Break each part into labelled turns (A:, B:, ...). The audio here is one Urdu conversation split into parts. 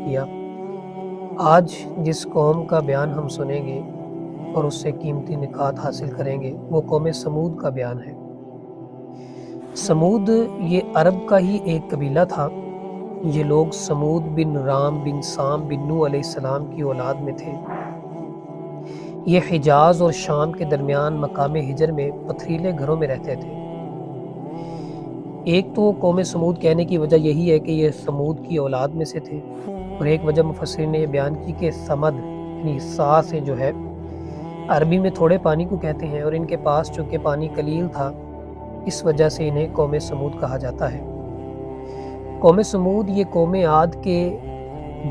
A: کیا۔ آج جس قوم کا بیان ہم سنیں گے اور اس سے قیمتی نکات حاصل کریں گے وہ قوم سمود کا بیان ہے۔ سمود یہ عرب کا ہی ایک قبیلہ تھا۔ یہ لوگ سمود بن رام بن سام بن نوح علیہ السلام کی اولاد میں تھے۔ یہ حجاز اور شام کے درمیان مقام ہجر میں پتھریلے گھروں میں رہتے تھے۔ ایک تو قوم سمود کہنے کی وجہ یہی ہے کہ یہ سمود کی اولاد میں سے تھے، اور ایک وجہ مفسرین نے یہ بیان کی کہ سمد یعنی سا سے جو ہے عربی میں تھوڑے پانی کو کہتے ہیں، اور ان کے پاس چونکہ پانی قلیل تھا اس وجہ سے انہیں قوم سمود کہا جاتا ہے۔ قوم سمود یہ قوم عاد کے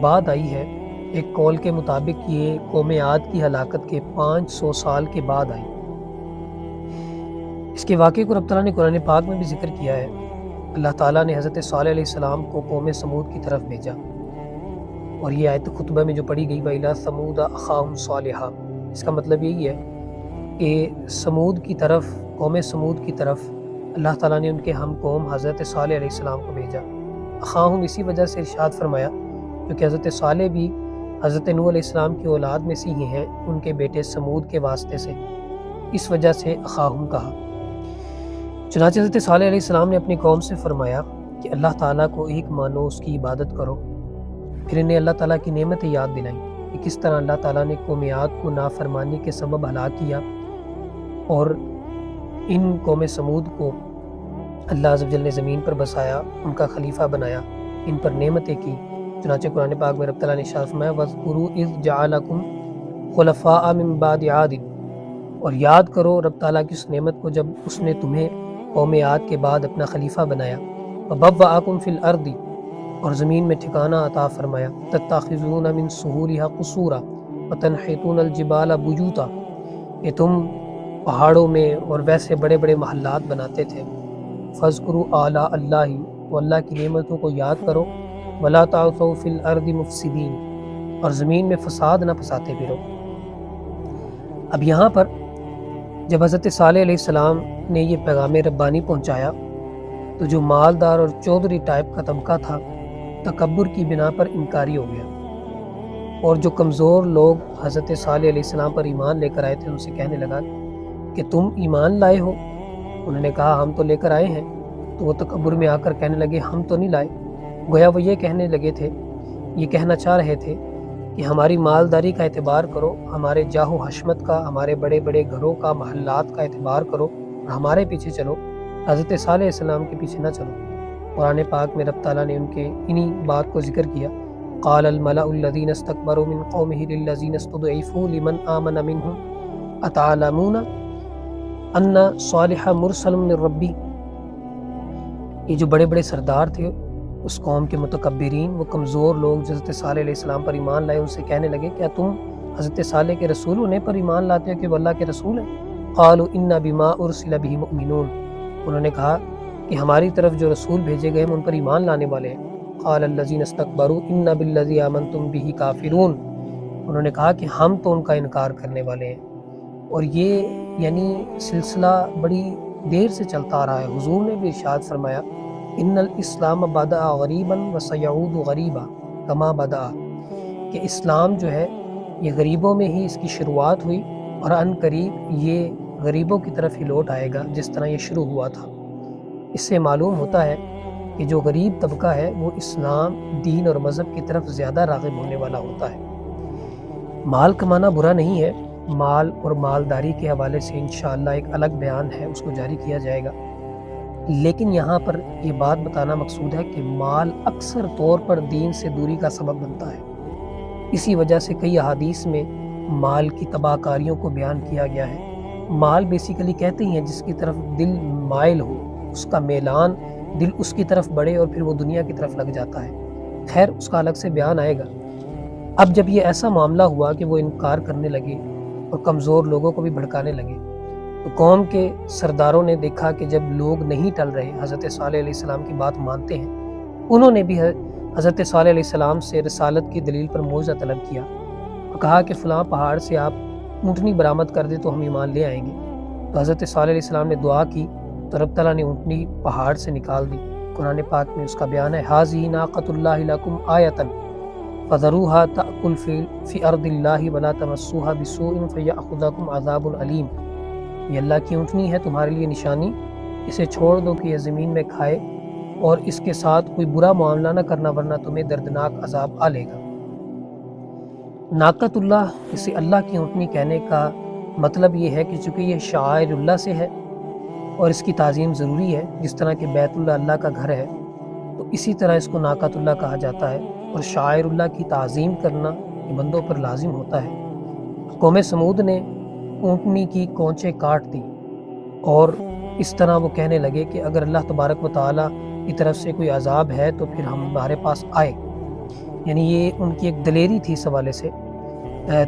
A: بعد آئی ہے۔ ایک قول کے مطابق یہ قوم عاد کی ہلاکت کے 500 سال کے بعد آئی۔ اس کے واقعے کو رب تعالیٰ نے قرآن پاک میں بھی ذکر کیا ہے۔ اللہ تعالیٰ نے حضرت صالح علیہ السلام کو قوم سمود کی طرف بھیجا، اور یہ آیت خطبہ میں جو پڑھی گئی وَإِلَىٰ ثَمُودَ أَخَاهُمْ صَالِحًا، اس کا مطلب یہی ہے کہ سمود کی طرف، قوم سمود کی طرف اللہ تعالیٰ نے ان کے ہم قوم حضرت صالح علیہ السلام کو بھیجا۔ اخاہم اسی وجہ سے ارشاد فرمایا کیونکہ حضرت صالح بھی حضرت نوح علیہ السلام کی اولاد میں سے ہی ہیں، ان کے بیٹے سمود کے واسطے سے، اس وجہ سے اخاہم کہا۔ چنانچہ حضرت صالح علیہ السلام نے اپنی قوم سے فرمایا کہ اللہ تعالیٰ کو ایک مانو، اس کی عبادت کرو۔ پھر انہیں اللہ تعالیٰ کی نعمتیں یاد دلائیں کہ کس طرح اللہ تعالیٰ نے قوم عاد کو نافرمانی کے سبب ہلاک کیا، اور ان قوم سمود کو اللہ عز و جل نے زمین پر بسایا، ان کا خلیفہ بنایا، ان پر نعمتیں کی۔ چنانچہ قرآن پاک میں رب تعالیٰ نے ارشاد فرمایا وَاذْكُرُوا إِذْ جَعَلَكُمْ خُلَفَاءَ مِن بَعْدِ عَادٍ، اور یاد کرو رب تعالیٰ کی اس نعمت کو جب اس نے تمہیں قوم عاد کے بعد اپنا خلیفہ بنایا۔ وَبَوَّأَكُمْ فِي الْأَرْضِ، اور زمین میں ٹھکانہ عطا فرمایا۔ تَتَّخِذُونَ مِن سُهُولِهَا قُصُورًا وَتَنْحِتُونَ الْجِبَالَ بُيُوتًا، کہ تم پہاڑوں میں اور ویسے بڑے بڑے محلات بناتے تھے۔ فَاذْكُرُوا آلاء اللَّهِ، تو اللہ کی نعمتوں کو یاد کرو۔ وَلَا تَعْثَوْا فِي الْأَرْضِ مُفْسِدِينَ، اور زمین میں فساد نہ پساتے پھرو۔ اب یہاں پر جب حضرت صالح علیہ السلام نے یہ پیغام ربانی پہنچایا تو جو مالدار اور چودھری ٹائپ کا طبقہ تھا تکبر کی بنا پر انکاری ہو گیا، اور جو کمزور لوگ حضرت صالح علیہ السلام پر ایمان لے کر آئے تھے ان سے کہنے لگا کہ تم ایمان لائے ہو؟ انہوں نے کہا ہم تو لے کر آئے ہیں۔ تو وہ تکبر میں آ کر کہنے لگے ہم تو نہیں لائے۔ گویا وہ یہ کہنے لگے تھے، یہ کہنا چاہ رہے تھے کہ ہماری مالداری کا اعتبار کرو، ہمارے جاہ و حشمت کا، ہمارے بڑے بڑے گھروں کا، محلات کا اعتبار کرو، اور ہمارے پیچھے چلو، حضرت صالح علیہ السلام کے پیچھے نہ چلو۔ قرآن پاک میں رب تعالیٰ نے ان کے انہی بات کو ذکر کیا۔ قال الملأ الذین استکبروا من قومہ للذین استضعفوا لمن آمن منہم اتعلمون ان صالحا مرسل من ربی، یہ جو بڑے بڑے سردار تھے اس قوم کے متکبرین، وہ کمزور لوگ جو حضرت صالح علیہ السلام پر ایمان لائے ان سے کہنے لگے کیا تم حضرت صالح کے رسول ہونے پر ایمان لاتے ہو کہ وہ اللہ کے رسول ہیں؟ قالوا انا بما ارسل به مؤمنون، انہوں نے کہا کہ ہماری طرف جو رسول بھیجے گئے ہم ان پر ایمان لانے والے ہیں۔ قال الذین استکبروا انا بالذی آمنتم به کافرون، انہوں نے کہا کہ ہم تو ان کا انکار کرنے والے ہیں۔ اور یہ یعنی سلسلہ بڑی دیر سے چلتا آ رہا ہے۔ حضور نے بھی ارشاد فرمایا ان الاسلام بدأ غریبا وسیعود غریبا کما بدأ، کہ اسلام جو ہے یہ غریبوں میں ہی اس کی شروعات ہوئی، اور ان قریب یہ غریبوں کی طرف ہی لوٹ آئے گا جس طرح یہ شروع ہوا تھا۔ اس سے معلوم ہوتا ہے کہ جو غریب طبقہ ہے وہ اسلام، دین اور مذہب کی طرف زیادہ راغب ہونے والا ہوتا ہے۔ مال کمانا برا نہیں ہے، مال اور مالداری کے حوالے سے انشاءاللہ ایک الگ بیان ہے، اس کو جاری کیا جائے گا، لیکن یہاں پر یہ بات بتانا مقصود ہے کہ مال اکثر طور پر دین سے دوری کا سبب بنتا ہے۔ اسی وجہ سے کئی احادیث میں مال کی تباہ کاریوں کو بیان کیا گیا ہے۔ مال بیسیکلی کہتے ہی ہیں جس کی طرف دل مائل ہو، اس کا میلان دل اس کی طرف بڑھے اور پھر وہ دنیا کی طرف لگ جاتا ہے۔ خیر اس کا الگ سے بیان آئے گا۔ اب جب یہ ایسا معاملہ ہوا کہ وہ انکار کرنے لگے اور کمزور لوگوں کو بھی بھڑکانے لگے، تو قوم کے سرداروں نے دیکھا کہ جب لوگ نہیں ٹل رہے، حضرت صالح علیہ السلام کی بات مانتے ہیں، انہوں نے بھی حضرت صالح علیہ السلام سے رسالت کی دلیل پر معجزہ طلب کیا اور کہا کہ فلاں پہاڑ سے آپ اونٹنی برآمد کر دیں تو ہم ایمان لے آئیں گے۔ تو حضرت صالح علیہ السلام نے دعا کی تو رب تعالیٰ نے اونٹنی پہاڑ سے نکال دی۔ قرآن پاک میں اس کا بیان ہے حاذی ناقۃ اللہ لکم آیۃ، فذروها تأکل فی ارض اللہ ولا تمسوها بسوء فیأخذکم عذاب علیم، یہ اللہ کی اونٹنی ہے تمہارے لیے نشانی، اسے چھوڑ دو کہ یہ زمین میں کھائے اور اس کے ساتھ کوئی برا معاملہ نہ کرنا ورنہ تمہیں دردناک عذاب آ لے گا۔ ناقۃ اللہ، اسے اللہ کی اونٹنی کہنے کا مطلب یہ ہے کہ چونکہ یہ شعائر اللہ سے ہے اور اس کی تعظیم ضروری ہے، جس طرح کہ بیت اللہ اللہ کا گھر ہے تو اسی طرح اس کو ناقۃ اللہ کہا جاتا ہے، اور شعائر اللہ کی تعظیم کرنا یہ بندوں پر لازم ہوتا ہے۔ قوم سمود نے اونٹنی کی کونچیں کاٹ دی اور اس طرح وہ کہنے لگے کہ اگر اللہ تبارک و تعالیٰ کی طرف سے کوئی عذاب ہے تو پھر ہمارے پاس آئے، یعنی یہ ان کی ایک دلیری تھی اس حوالے سے۔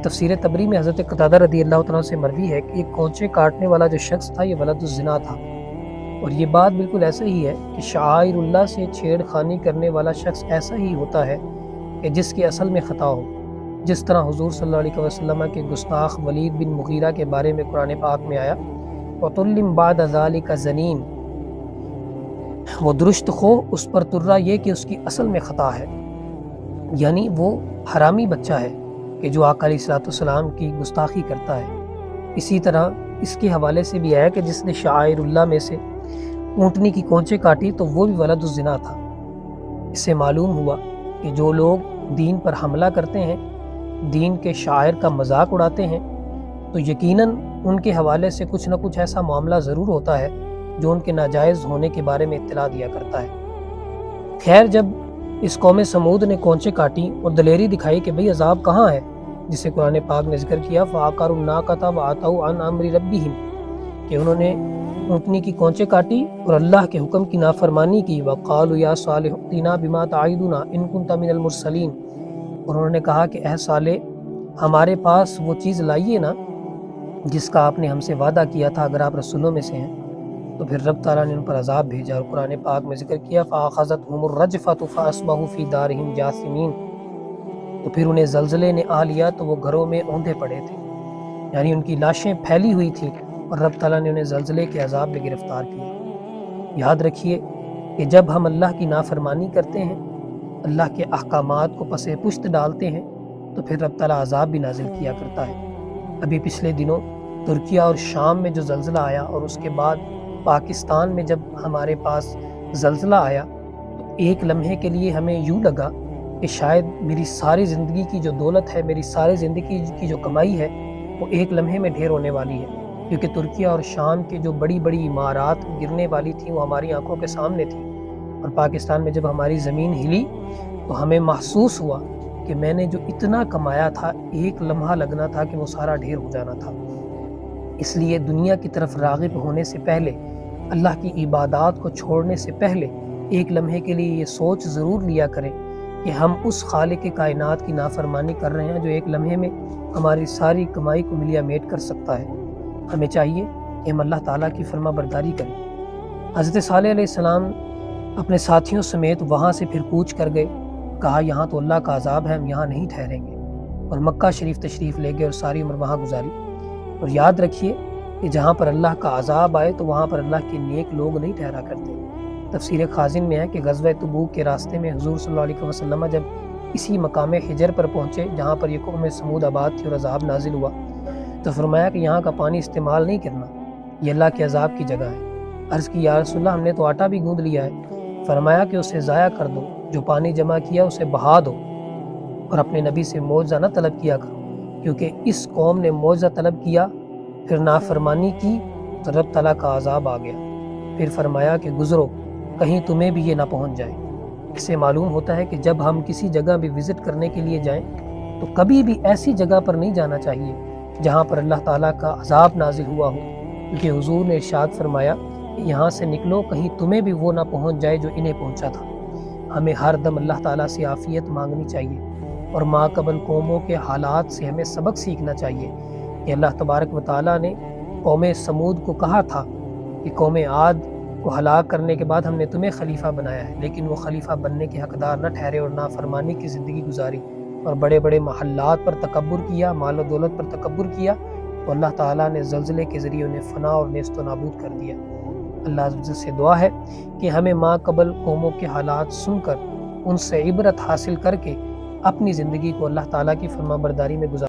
A: تفسیر تبری میں حضرت قتادہ رضی اللہ تعالیٰ سے مروی ہے کہ یہ کونچیں کاٹنے والا جو شخص تھا یہ ولد الزنا تھا، اور یہ بات بالکل ایسا ہی ہے کہ شعائر اللہ سے چھیڑ خانی کرنے والا شخص ایسا ہی ہوتا ہے کہ جس کی اصل میں خطا ہو، جس طرح حضور صلی اللہ علیہ وسلم کے گستاخ ولید بن مغیرہ کے بارے میں قرآن پاک میں آیا وَطُلِّم بَعْدَ ذَلِكَ زَنِيم، وہ درست خو اس پر ترا یہ کہ اس کی اصل میں خطا ہے، یعنی وہ حرامی بچہ ہے کہ جو آقا علیہ السلام کی گستاخی کرتا ہے۔ اسی طرح اس کے حوالے سے بھی ہے کہ جس نے شعائر اللہ میں سے اونٹنی کی کونچیں کاٹی تو وہ بھی ولد الزنا تھا۔ اس سے معلوم ہوا کہ جو لوگ دین پر حملہ کرتے ہیں، دین کے شاعر کا مذاق اڑاتے ہیں، تو یقیناً ان کے حوالے سے کچھ نہ کچھ ایسا معاملہ ضرور ہوتا ہے جو ان کے ناجائز ہونے کے بارے میں اطلاع دیا کرتا ہے۔ خیر، جب اس قوم سمود نے کونچیں کاٹی اور دلیری دکھائی کہ بھئی عذاب کہاں ہے، جسے قرآن پاک نے ذکر کیا فَعَقَرُوا النَّاقَةَ وَعَتَوْا عَنْ أَمْرِ رَبِّهِمْ، کہ انہوں نے اونٹنی کی کونچیں کاٹی اور اللہ کے حکم کی نافرمانی کی۔ وَقَالُوا يَا صَالِحُ ائْتِنَا بِمَا تَعِدُنَا إِن كُنتَ مِنَ الْمُرْسَلِينَ، اور انہوں نے کہا کہ اے صالح ہمارے پاس وہ چیز لائیے نا جس کا آپ نے ہم سے وعدہ کیا تھا اگر آپ رسولوں میں سے ہیں۔ تو پھر رب تعالیٰ نے ان پر عذاب بھیجا اور قرآن پاک میں ذکر کیا فَأَخَذَتْهُمُ الرَّجْفَةُ فَأَصْبَحُوا فِي دَارِهِمْ جَاثِمِينَ، تو پھر انہیں زلزلے نے آ لیا تو وہ گھروں میں اوندھے پڑے تھے، یعنی ان کی لاشیں پھیلی ہوئی تھیں اور رب تعالیٰ نے انہیں زلزلے کے عذاب میں گرفتار کیا۔ یاد رکھیے کہ جب ہم اللہ کی نافرمانی کرتے ہیں، اللہ کے احکامات کو پس پشت ڈالتے ہیں، تو پھر رب تعالیٰ عذاب بھی نازل کیا کرتا ہے۔ ابھی پچھلے دنوں ترکیہ اور شام میں جو زلزلہ آیا اور اس کے بعد پاکستان میں جب ہمارے پاس زلزلہ آیا تو ایک لمحے کے لیے ہمیں یوں لگا کہ شاید میری ساری زندگی کی جو دولت ہے، میری ساری زندگی کی جو کمائی ہے وہ ایک لمحے میں ڈھیر ہونے والی ہے، کیونکہ ترکیہ اور شام کے جو بڑی بڑی عمارات گرنے والی تھیں وہ ہماری آنکھوں کے سامنے تھیں، اور پاکستان میں جب ہماری زمین ہلی تو ہمیں محسوس ہوا کہ میں نے جو اتنا کمایا تھا ایک لمحہ لگنا تھا کہ وہ سارا ڈھیر ہو جانا تھا۔ اس لیے دنیا کی طرف راغب ہونے سے پہلے، اللہ کی عبادات کو چھوڑنے سے پہلے ایک لمحے کے لیے یہ سوچ ضرور لیا کریں کہ ہم اس خالق کائنات کی نافرمانی کر رہے ہیں جو ایک لمحے میں ہماری ساری کمائی کو ملیا میٹ کر سکتا ہے۔ ہمیں چاہیے کہ ہم اللہ تعالیٰ کی فرما برداری کریں۔ حضرت صالح علیہ السلام اپنے ساتھیوں سمیت وہاں سے پھر کوچ کر گئے، کہا یہاں تو اللہ کا عذاب ہے، ہم یہاں نہیں ٹھہریں گے، اور مکہ شریف تشریف لے گئے اور ساری عمر وہاں گزاری۔ اور یاد رکھیے کہ جہاں پر اللہ کا عذاب آئے تو وہاں پر اللہ کے نیک لوگ نہیں ٹھہرا کرتے۔ تفسیر خازن میں ہے کہ غزوہ تبوک کے راستے میں حضور صلی اللہ علیہ وسلم جب اسی مقام حجر پر پہنچے جہاں پر یہ قوم سمود آباد تھی اور عذاب نازل ہوا، تو فرمایا کہ یہاں کا پانی استعمال نہیں کرنا، یہ اللہ کے عذاب کی جگہ ہے۔ عرض کی یا رسول اللہ ہم نے تو آٹا بھی گوندھ لیا ہے۔ فرمایا کہ اسے ضائع کر دو، جو پانی جمع کیا اسے بہا دو، اور اپنے نبی سے معجزہ نہ طلب کیا کرو، کیونکہ اس قوم نے معجزہ طلب کیا پھر نافرمانی کی تو رب تعالیٰ کا عذاب آ گیا۔ پھر فرمایا کہ گزرو، کہیں تمہیں بھی یہ نہ پہنچ جائے۔ اس سے معلوم ہوتا ہے کہ جب ہم کسی جگہ بھی وزٹ کرنے کے لیے جائیں تو کبھی بھی ایسی جگہ پر نہیں جانا چاہیے جہاں پر اللہ تعالیٰ کا عذاب نازل ہوا ہو، کیونکہ حضور نے ارشاد فرمایا کہ یہاں سے نکلو، کہیں تمہیں بھی وہ نہ پہنچ جائے جو انہیں پہنچا تھا۔ ہمیں ہر دم اللہ تعالیٰ سے عافیت مانگنی چاہیے، اور ماقبل قوموں کے حالات سے ہمیں سبق سیکھنا چاہیے کہ اللہ تبارک و تعالیٰ نے قوم سمود کو کہا تھا کہ قوم عاد کو ہلاک کرنے کے بعد ہم نے تمہیں خلیفہ بنایا ہے، لیکن وہ خلیفہ بننے کے حقدار نہ ٹھہرے اور نافرمانی کی زندگی گزاری اور بڑے بڑے محلات پر تکبر کیا، مال و دولت پر تکبر کیا، تو اللہ تعالیٰ نے زلزلے کے ذریعے انہیں فنا اور نیست و نابود کر دیا۔ اللہ عز سے دعا ہے کہ ہمیں ماقبل قوموں کے حالات سن کر ان سے عبرت حاصل کر کے اپنی زندگی کو اللہ تعالیٰ کی فرما برداری میں گزار